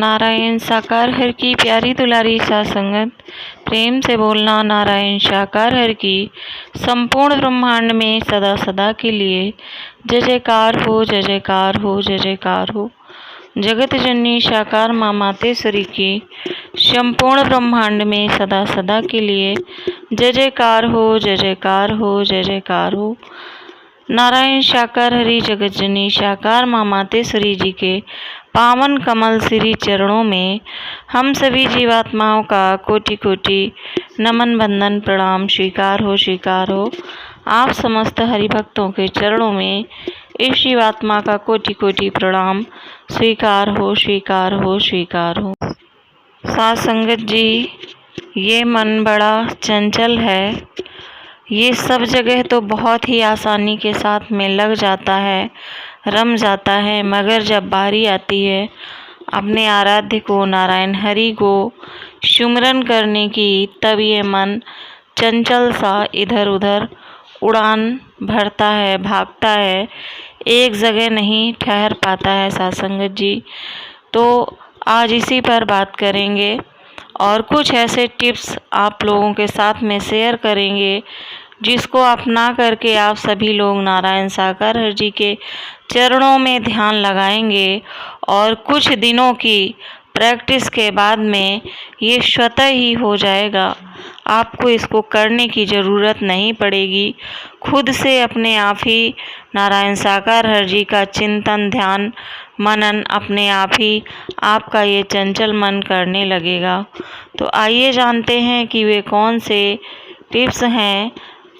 नारायण साकार हर की प्यारी दुलारी साथ संगत, प्रेम से बोलना नारायण साकार हर की संपूर्ण ब्रह्मांड में सदा सदा के लिए जय जयकार हो, जय जयकार हो, जय जयकार हो। जगत जननी साकार माँ मातेश्वरी की संपूर्ण ब्रह्मांड में सदा सदा के लिए जय जयकार हो, जय जयकार हो, जय जयकार हो। नारायण साकार हरि जगत जननी साकार माँ मातेश्वरी जी के पावन कमल श्री चरणों में हम सभी जीवात्माओं का कोटि कोटि नमन बंदन प्रणाम स्वीकार हो, स्वीकार हो। आप समस्त हरिभक्तों के चरणों में इस जीवात्मा का कोटि कोटि प्रणाम स्वीकार हो, स्वीकार हो, स्वीकार हो। साथ संगत जी, ये मन बड़ा चंचल है, ये सब जगह तो बहुत ही आसानी के साथ में लग जाता है, रम जाता है, मगर जब बारी आती है अपने आराध्य को नारायण हरि को सुमिरन करने की, तब ये मन चंचल सा इधर उधर उड़ान भरता है, भागता है, एक जगह नहीं ठहर पाता है। सत्संगत जी, तो आज इसी पर बात करेंगे और कुछ ऐसे टिप्स आप लोगों के साथ में शेयर करेंगे जिसको अपना करके आप सभी लोग नारायण साकार हर जी के चरणों में ध्यान लगाएंगे और कुछ दिनों की प्रैक्टिस के बाद में ये स्वतः ही हो जाएगा। आपको इसको करने की ज़रूरत नहीं पड़ेगी, खुद से अपने आप ही नारायण साकार हर जी का चिंतन ध्यान मनन अपने आप ही आपका ये चंचल मन करने लगेगा। तो आइए जानते हैं कि वे कौन से टिप्स हैं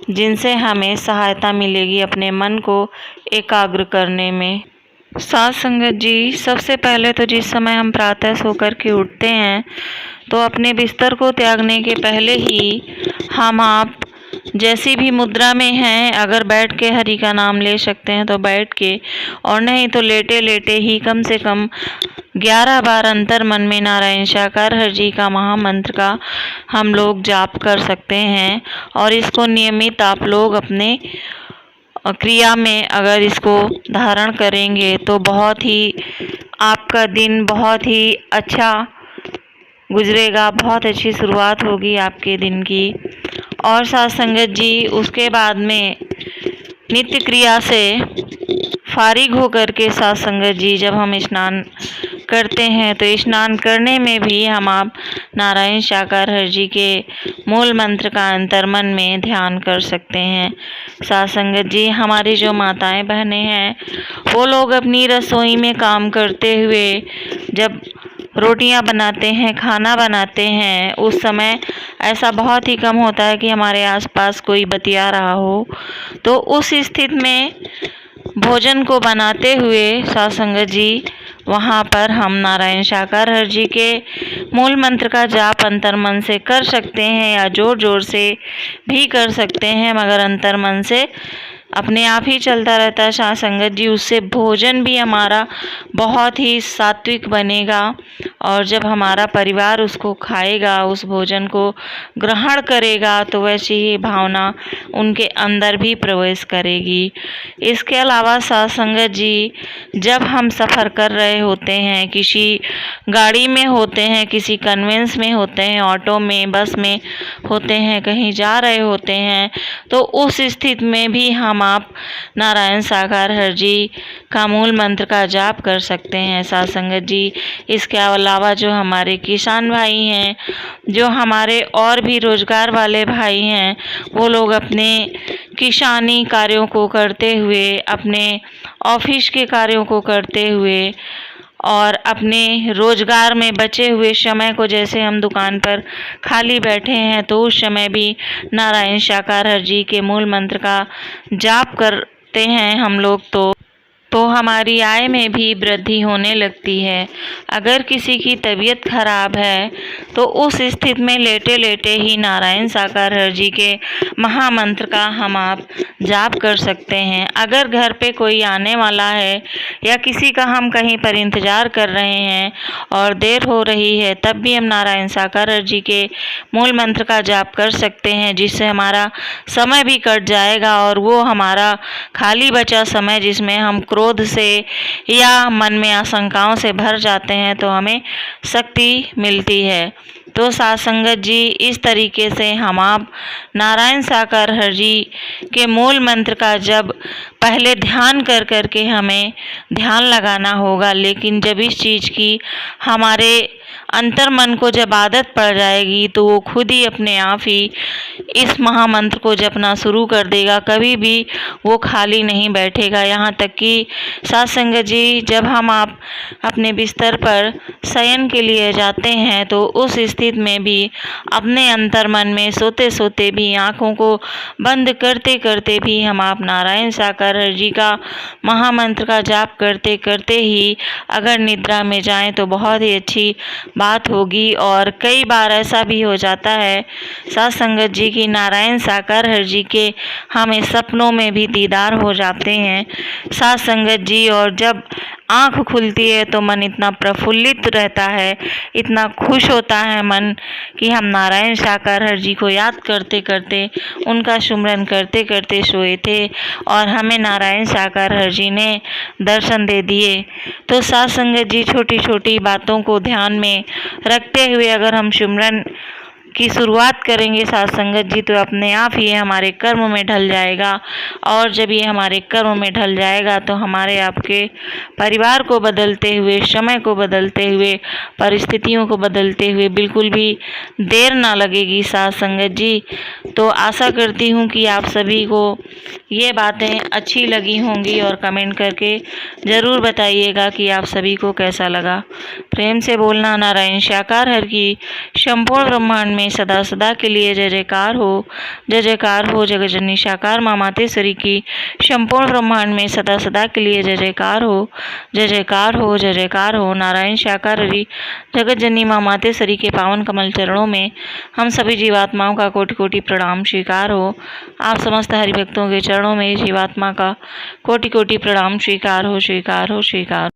जिनसे हमें सहायता मिलेगी अपने मन को एकाग्र करने में। साथ संगत जी, सबसे पहले तो जिस समय हम प्रातः सो कर के उठते हैं तो अपने बिस्तर को त्यागने के पहले ही हम आप जैसी भी मुद्रा में हैं, अगर बैठ के हरि का नाम ले सकते हैं तो बैठ के, और नहीं तो लेटे लेटे ही कम से कम 11 बार अंतर मन में नारायण साकार हर जी का महामंत्र का हम लोग जाप कर सकते हैं। और इसको नियमित आप लोग अपने क्रिया में अगर इसको धारण करेंगे तो बहुत ही आपका दिन बहुत ही अच्छा गुजरेगा, बहुत अच्छी शुरुआत होगी आपके दिन की। और साथ संगत जी, उसके बाद में नित्य क्रिया से फारिग होकर के साथ संगत जी, जब हम स्नान करते हैं तो स्नान करने में भी हम आप नारायण साकार हर जी के मूल मंत्र का अंतर्मन में ध्यान कर सकते हैं। साथ संगत जी, हमारी जो माताएं बहनें हैं वो लोग अपनी रसोई में काम करते हुए जब रोटियां बनाते हैं, खाना बनाते हैं, उस समय ऐसा बहुत ही कम होता है कि हमारे आसपास कोई बतिया रहा हो। तो उस स्थिति में भोजन को बनाते हुए साथ संगत जी, वहाँ पर हम नारायण साकार हर जी के मूल मंत्र का जाप अंतर्मन से कर सकते हैं या जोर जोर से भी कर सकते हैं, मगर अंतर्मन से अपने आप ही चलता रहता है। साथ संगत जी, उससे भोजन भी हमारा बहुत ही सात्विक बनेगा और जब हमारा परिवार उसको खाएगा, उस भोजन को ग्रहण करेगा, तो वैसी ही भावना उनके अंदर भी प्रवेश करेगी। इसके अलावा साथ संगत जी, जब हम सफ़र कर रहे होते हैं, किसी गाड़ी में होते हैं, किसी कन्वेंस में होते हैं, ऑटो में, बस में होते हैं, कहीं जा रहे होते हैं, तो उस स्थिति में भी हम आप नारायण साकार हर जी का मूल मंत्र का जाप कर सकते हैं। साथ संगत जी, इसके अलावा जो हमारे किसान भाई हैं, जो हमारे और भी रोजगार वाले भाई हैं, वो लोग अपने किसानी कार्यों को करते हुए, अपने ऑफिस के कार्यों को करते हुए और अपने रोजगार में बचे हुए समय को, जैसे हम दुकान पर खाली बैठे हैं तो उस समय भी नारायण साकार हर जी के मूल मंत्र का जाप करते हैं हम लोग, तो हमारी आय में भी वृद्धि होने लगती है। अगर किसी की तबीयत खराब है तो उस स्थिति में लेटे लेटे ही नारायण साकार हर जी के महामंत्र का हम आप जाप कर सकते हैं। अगर घर पे कोई आने वाला है या किसी का हम कहीं पर इंतज़ार कर रहे हैं और देर हो रही है, तब भी हम नारायण साकार हर जी के मूल मंत्र का जाप कर सकते हैं, जिससे हमारा समय भी कट जाएगा और वो हमारा खाली बचा समय जिसमें हम क्रोध क्रोध से या मन में आशंकाओं से भर जाते हैं तो हमें शक्ति मिलती है। तो साथ संगत जी, इस तरीके से हम आप नारायण साकार हर जी के मूल मंत्र का जब पहले ध्यान कर कर के हमें ध्यान लगाना होगा, लेकिन जब इस चीज़ की हमारे अंतर मन को जब आदत पड़ जाएगी तो वो खुद ही अपने आप ही इस महामंत्र को जपना शुरू कर देगा, कभी भी वो खाली नहीं बैठेगा। यहाँ तक कि साथ संगत जी, जब हम आप अपने बिस्तर पर शयन के लिए जाते हैं तो उस स्थिति में भी अपने अंतर मन में सोते सोते भी, आँखों को बंद करते करते भी हम आप नारायण साकार हर जी का महामंत्र का जाप करते करते ही अगर निद्रा में जाएं तो बहुत ही अच्छी बात होगी। और कई बार ऐसा भी हो जाता है साथ संगत जी की नारायण साकार हर जी के हमें सपनों में भी दीदार हो जाते हैं साथ संगत जी। और जब आँख खुलती है तो मन इतना प्रफुल्लित रहता है, इतना खुश होता है मन कि हम नारायण साकार हर जी को याद करते करते, उनका सुमरन करते करते सोए थे और हमें नारायण साकार हर जी ने दर्शन दे दिए। तो साथ संगत जी, छोटी छोटी बातों को ध्यान में रखते हुए अगर हम सुमरन की शुरुआत करेंगे साथ संगत जी, तो अपने आप ही ये हमारे कर्म में ढल जाएगा। और जब ये हमारे कर्म में ढल जाएगा तो हमारे आपके परिवार को बदलते हुए, समय को बदलते हुए, परिस्थितियों को बदलते हुए बिल्कुल भी देर ना लगेगी साथ संगत जी। तो आशा करती हूँ कि आप सभी को ये बातें अच्छी लगी होंगी और कमेंट करके ज़रूर बताइएगा कि आप सभी को कैसा लगा। प्रेम से बोलना नारायण साकार हर की संपूर्ण ब्रह्मांड में सदा सदा के लिए जय जयकार हो, जय जयकार हो। जगत जननी साकार माँ मातेश्वरी की संपूर्ण ब्रह्मांड में सदा सदा के लिए जय जयकार हो, जय जयकार हो, जय जयकार हो। नारायण साकार हरि जगत जननी माँ मातेश्वरी के पावन कमल चरणों में हम सभी जीवात्माओं का कोटि कोटि प्रणाम स्वीकार हो। आप समस्त हरिभक्तों के चरणों में जीवात्मा का कोटि कोटि प्रणाम स्वीकार हो, स्वीकार हो, स्वीकार।